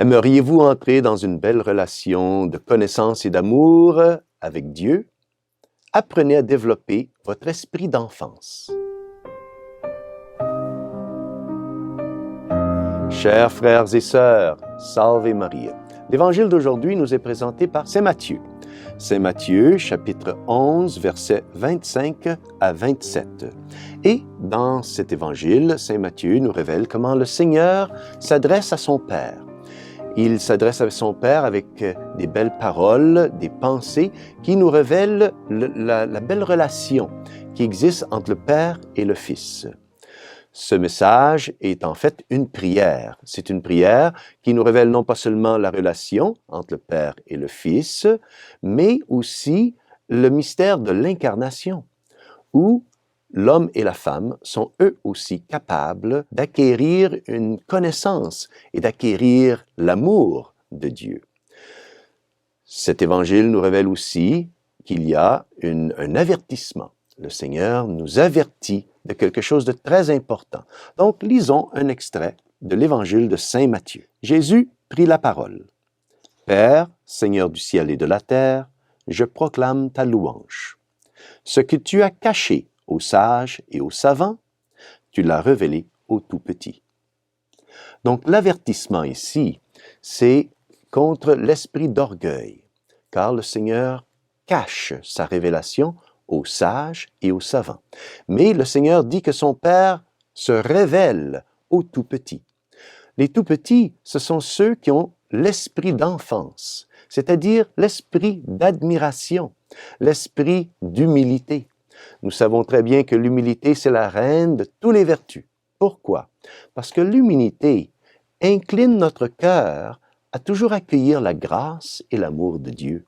Aimeriez-vous entrer dans une belle relation de connaissance et d'amour avec Dieu? Apprenez à développer votre esprit d'enfance. Chers frères et sœurs, Salve Maria. L'Évangile d'aujourd'hui nous est présenté par Saint Matthieu. Saint Matthieu, chapitre 11, versets 25 à 27. Et dans cet Évangile, Saint Matthieu nous révèle comment le Seigneur s'adresse à son Père. Il s'adresse à son Père avec des belles paroles, des pensées qui nous révèlent la belle relation qui existe entre le Père et le Fils. Ce message est en fait une prière. C'est une prière qui nous révèle non pas seulement la relation entre le Père et le Fils, mais aussi le mystère de l'incarnation, où l'homme et la femme sont eux aussi capables d'acquérir une connaissance et d'acquérir l'amour de Dieu. Cet évangile nous révèle aussi qu'il y a un avertissement. Le Seigneur nous avertit de quelque chose de très important. Donc, lisons un extrait de l'évangile de Saint Matthieu. Jésus prit la parole. « Père, Seigneur du ciel et de la terre, je proclame ta louange. Ce que tu as caché aux sages et aux savants, tu l'as révélé aux tout-petits. » Donc, l'avertissement ici, c'est contre l'esprit d'orgueil, car le Seigneur cache sa révélation aux sages et aux savants. Mais le Seigneur dit que son Père se révèle aux tout-petits. Les tout-petits, ce sont ceux qui ont l'esprit d'enfance, c'est-à-dire l'esprit d'admiration, l'esprit d'humilité. Nous savons très bien que l'humilité, c'est la reine de toutes les vertus. Pourquoi? Parce que l'humilité incline notre cœur à toujours accueillir la grâce et l'amour de Dieu.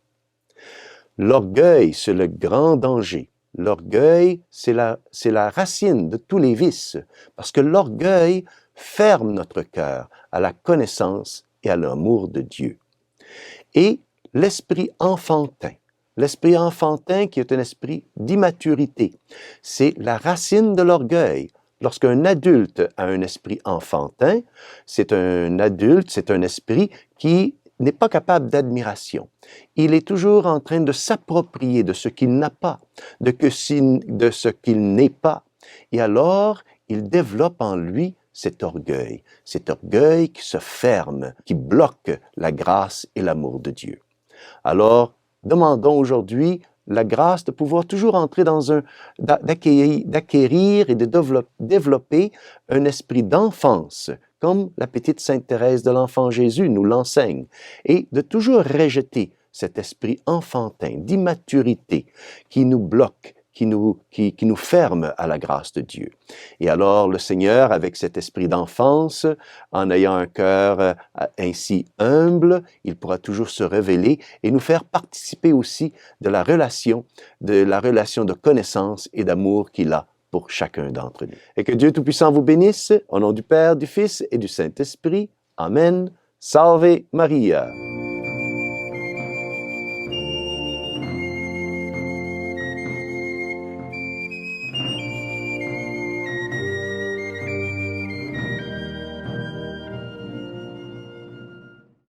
L'orgueil, c'est le grand danger. L'orgueil, c'est la racine de tous les vices, parce que l'orgueil ferme notre cœur à la connaissance et à l'amour de Dieu. Et l'esprit enfantin qui est un esprit d'immaturité, c'est la racine de l'orgueil. Lorsqu'un adulte a un esprit enfantin, c'est un esprit qui n'est pas capable d'admiration. Il est toujours en train de s'approprier de ce qu'il n'a pas, de ce qu'il n'est pas. Et alors, il développe en lui cet orgueil qui se ferme, qui bloque la grâce et l'amour de Dieu. Alors, demandons aujourd'hui la grâce de pouvoir toujours entrer d'acquérir et de développer un esprit d'enfance, comme la petite Sainte Thérèse de l'Enfant Jésus nous l'enseigne, et de toujours rejeter cet esprit enfantin, d'immaturité, qui nous bloque, qui nous ferme à la grâce de Dieu. Et alors le Seigneur, avec cet esprit d'enfance, en ayant un cœur ainsi humble, il pourra toujours se révéler et nous faire participer aussi de la relation de connaissance et d'amour qu'il a pour chacun d'entre nous. Et que Dieu Tout-Puissant vous bénisse, au nom du Père, du Fils et du Saint-Esprit. Amen. Salve Maria.